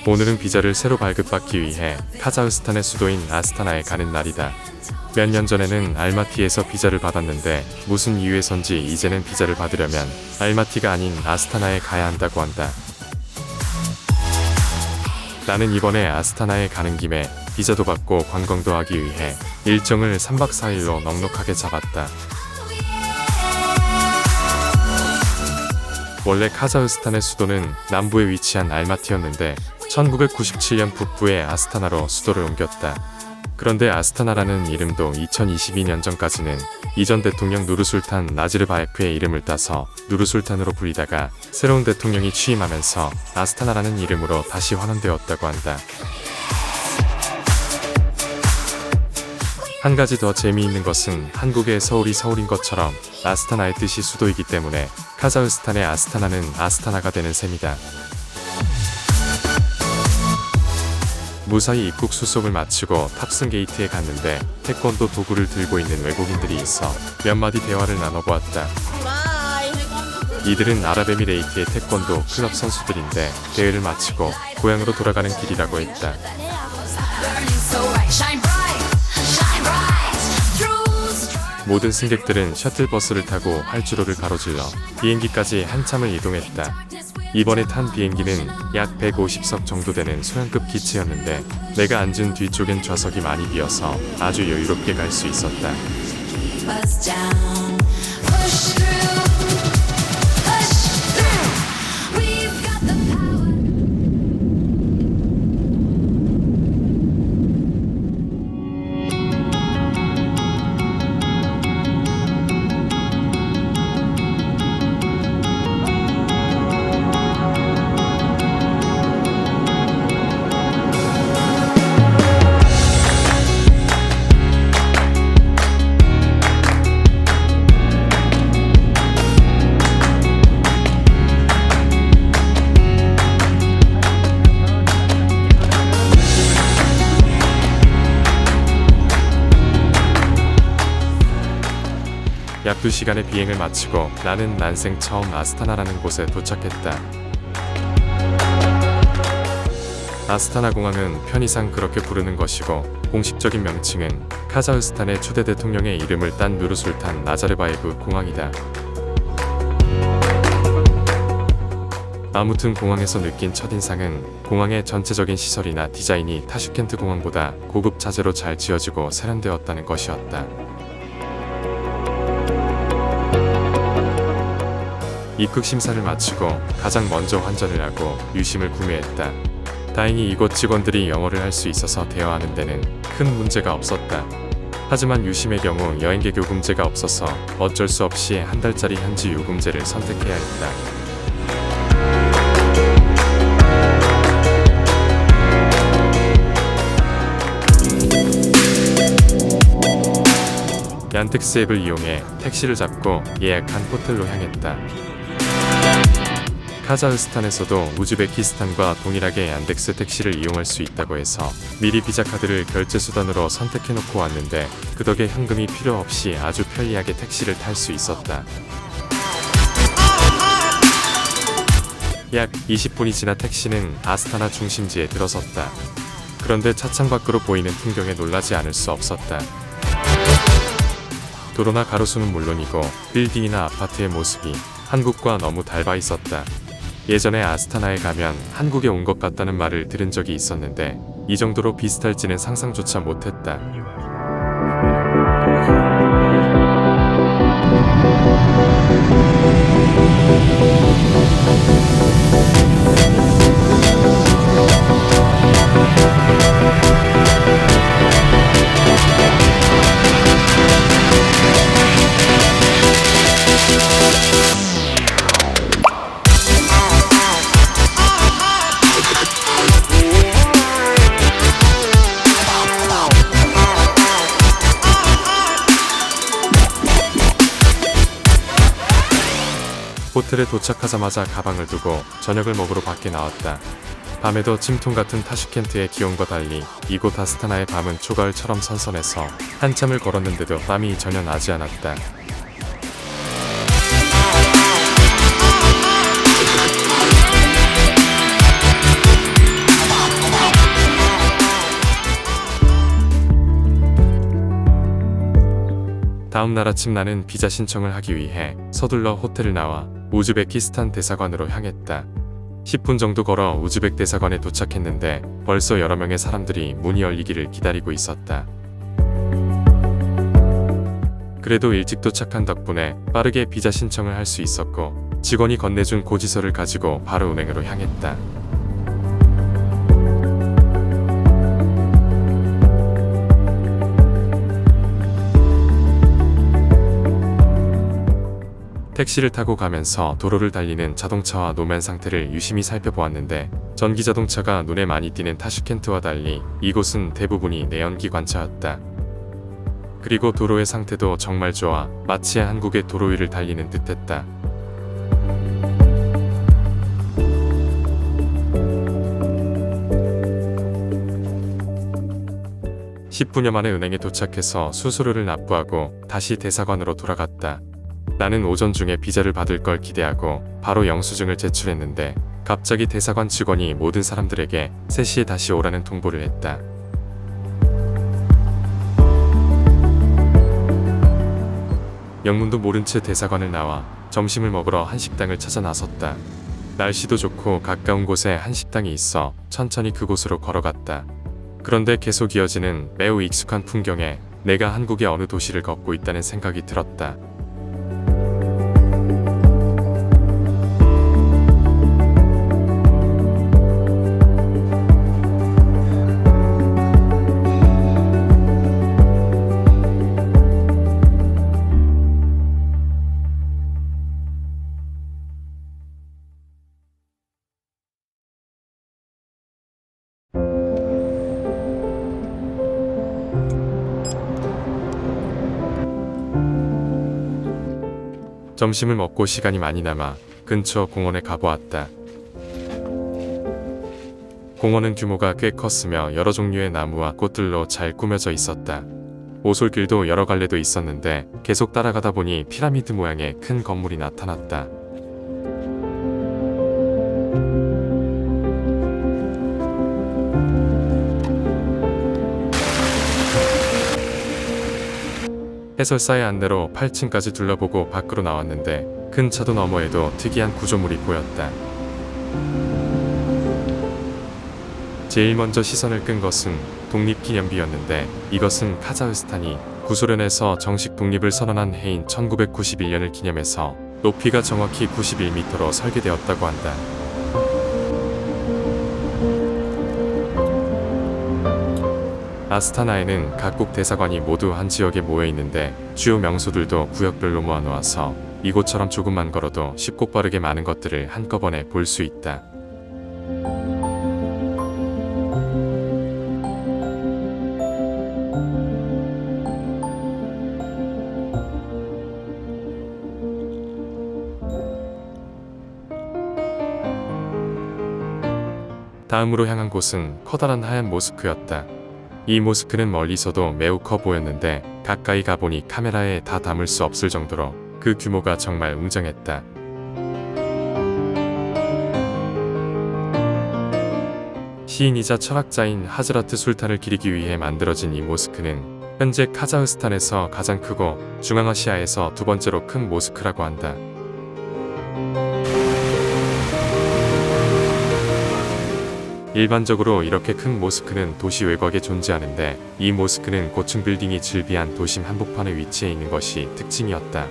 오늘은 비자를 새로 발급받기 위해 카자흐스탄의 수도인 아스타나에 가는 날이다. 몇 년 전에는 알마티에서 비자를 받았는데 무슨 이유에선지 이제는 비자를 받으려면 알마티가 아닌 아스타나에 가야 한다고 한다. 나는 이번에 아스타나에 가는 김에 비자도 받고 관광도 하기 위해 일정을 3박 4일로 넉넉하게 잡았다. 원래 카자흐스탄의 수도는 남부에 위치한 알마티였는데 1997년 북부의 아스타나로 수도를 옮겼다. 그런데 아스타나라는 이름도 2022년 전까지는 이전 대통령 누르술탄 나지르바예프의 이름을 따서 누르술탄으로 불리다가 새로운 대통령이 취임하면서 아스타나라는 이름으로 다시 환원되었다고 한다. 한 가지 더 재미있는 것은 한국의 서울이 서울인 것처럼 아스타나의 뜻이 수도이기 때문에 카자흐스탄의 아스타나는 아스타나가 되는 셈이다. 무사히 입국 수속을 마치고 탑승 게이트에 갔는데 태권도 도구를 들고 있는 외국인들이 있어 몇 마디 대화를 나눠보았다. 이들은 아랍에미레이트의 태권도 클럽 선수들인데 대회를 마치고 고향으로 돌아가는 길이라고 했다. 모든 승객들은 셔틀버스를 타고 활주로를 가로질러 비행기까지 한참을 이동했다. 이번에 탄 비행기는 약 150석 정도 되는 소형급 기체였는데 내가 앉은 뒤쪽엔 좌석이 많이 비어서 아주 여유롭게 갈 수 있었다. 약 2시간의 비행을 마치고 나는 난생 처음 아스타나라는 곳에 도착했다. 아스타나 공항은 편의상 그렇게 부르는 것이고 공식적인 명칭은 카자흐스탄의 초대 대통령의 이름을 딴 누르술탄 나자르바예프 공항이다. 아무튼 공항에서 느낀 첫인상은 공항의 전체적인 시설이나 디자인이 타슈켄트 공항보다 고급 자재로 잘 지어지고 세련되었다는 것이었다. 입국 심사를 마치고 가장 먼저 환전을 하고 유심을 구매했다. 다행히 이곳 직원들이 영어를 할 수 있어서 대화하는 데는 큰 문제가 없었다. 하지만 유심의 경우 여행객 요금제가 없어서 어쩔 수 없이 한 달짜리 현지 요금제를 선택해야 했다. 얀텍스 앱을 이용해 택시를 잡고 예약한 호텔로 향했다. 카자흐스탄에서도 우즈베키스탄과 동일하게 얀덱스 택시를 이용할 수 있다고 해서 미리 비자 카드를 결제 수단으로 선택해놓고 왔는데 그 덕에 현금이 필요 없이 아주 편리하게 택시를 탈 수 있었다. 약 20분이 지나 택시는 아스타나 중심지에 들어섰다. 그런데 차창 밖으로 보이는 풍경에 놀라지 않을 수 없었다. 도로나 가로수는 물론이고 빌딩이나 아파트의 모습이 한국과 너무 닮아 있었다. 예전에 아스타나에 가면 한국에 온 것 같다는 말을 들은 적이 있었는데 이 정도로 비슷할지는 상상조차 못했다. 호텔에 도착하자마자 가방을 두고 저녁을 먹으러 밖에 나왔다. 밤에도 찜통 같은 타슈켄트의 기온과 달리 이곳 아스타나의 밤은 초가을처럼 선선해서 한참을 걸었는데도 땀이 전혀 나지 않았다. 다음 날 아침 나는 비자 신청을 하기 위해 서둘러 호텔을 나와 우즈베키스탄 대사관으로 향했다. 10분 정도 걸어 우즈벡 대사관에 도착했는데 벌써 여러 명의 사람들이 문이 열리기를 기다리고 있었다. 그래도 일찍 도착한 덕분에 빠르게 비자 신청을 할 수 있었고 직원이 건네준 고지서를 가지고 바로 은행으로 향했다. 택시를 타고 가면서 도로를 달리는 자동차와 노면 상태를 유심히 살펴보았는데 전기 자동차가 눈에 많이 띄는 타슈켄트와 달리 이곳은 대부분이 내연기 관차였다. 그리고 도로의 상태도 정말 좋아 마치 한국의 도로 위를 달리는 듯했다. (10분여) 만에 은행에 도착해서 수수료를 납부하고 다시 대사관으로 돌아갔다. 나는 오전 중에 비자를 받을 걸 기대하고 바로 영수증을 제출했는데 갑자기 대사관 직원이 모든 사람들에게 3시에 다시 오라는 통보를 했다. 영문도 모른 채 대사관을 나와 점심을 먹으러 한식당을 찾아 나섰다. 날씨도 좋고 가까운 곳에 한식당이 있어 천천히 그곳으로 걸어갔다. 그런데 계속 이어지는 매우 익숙한 풍경에 내가 한국의 어느 도시를 걷고 있다는 생각이 들었다. 점심을 먹고 시간이 많이 남아 근처 공원에 가보았다. 공원은 규모가 꽤 컸으며 여러 종류의 나무와 꽃들로 잘 꾸며져 있었다. 오솔길도 여러 갈래도 있었는데 계속 따라가다 보니 피라미드 모양의 큰 건물이 나타났다. 해설사의 안내로 8층까지 둘러보고 밖으로 나왔는데 큰 차도 너머에도 특이한 구조물이 보였다. 제일 먼저 시선을 끈 것은 독립기념비였는데 이것은 카자흐스탄이 구소련에서 정식 독립을 선언한 해인 1991년을 기념해서 높이가 정확히 91m로 설계되었다고 한다. 아스타나에는 각국 대사관이 모두 한 지역에 모여 있는데 주요 명소들도 구역별로 모아놓아서 이곳처럼 조금만 걸어도 쉽고 빠르게 많은 것들을 한꺼번에 볼 수 있다. 다음으로 향한 곳은 커다란 하얀 모스크였다. 이 모스크는 멀리서도 매우 커 보였는데 가까이 가보니 카메라에 다 담을 수 없을 정도로 그 규모가 정말 웅장했다. 시인이자 철학자인 하즈라트 술탄을 기리기 위해 만들어진 이 모스크는 현재 카자흐스탄에서 가장 크고 중앙아시아에서 두 번째로 큰 모스크라고 한다. 일반적으로 이렇게 큰 모스크는 도시 외곽에 존재하는데 이 모스크는 고층 빌딩이 즐비한 도심 한복판에 위치해 있는 것이 특징이었다.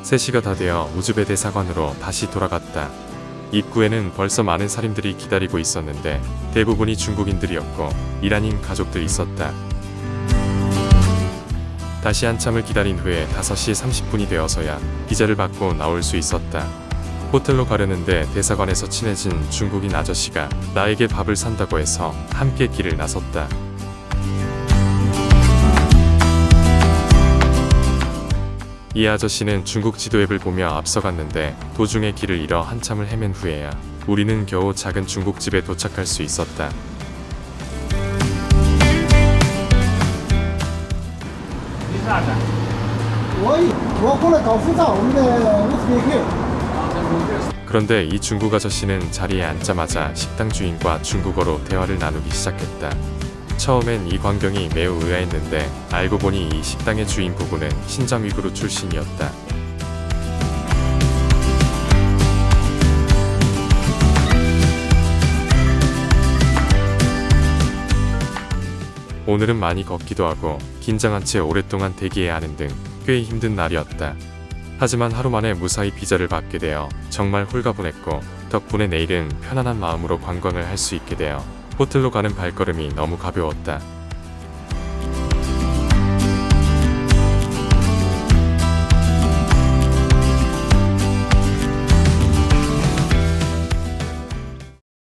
(3시가) 다 되어 우즈베 대사관으로 다시 돌아갔다. 입구에는 벌써 많은 사람들이 기다리고 있었는데 대부분이 중국인들이었고 이란인 가족들이 있었다. 다시 한참을 기다린 후에 5시 30분이 되어서야 비자를 받고 나올 수 있었다. 호텔로 가려는데 대사관에서 친해진 중국인 아저씨가 나에게 밥을 산다고 해서 함께 길을 나섰다. 이 아저씨는 중국 지도 앱을 보며 앞서갔는데 도중에 길을 잃어 한참을 헤맨 후에야 우리는 겨우 작은 중국집에 도착할 수 있었다. 그런데 이 중국 아저씨는 자리에 앉자마자 식당 주인과 중국어로 대화를 나누기 시작했다. 처음엔 이 광경이 매우 의아했는데 알고 보니 이 식당의 주인 부부는 신장 위구르 출신이었다. 오늘은 많이 걷기도 하고 긴장한 채 오랫동안 대기해야 하는 등 꽤 힘든 날이었다. 하지만 하루 만에 무사히 비자를 받게 되어 정말 홀가분했고 덕분에 내일은 편안한 마음으로 관광을 할 수 있게 되어 호텔로 가는 발걸음이 너무 가벼웠다.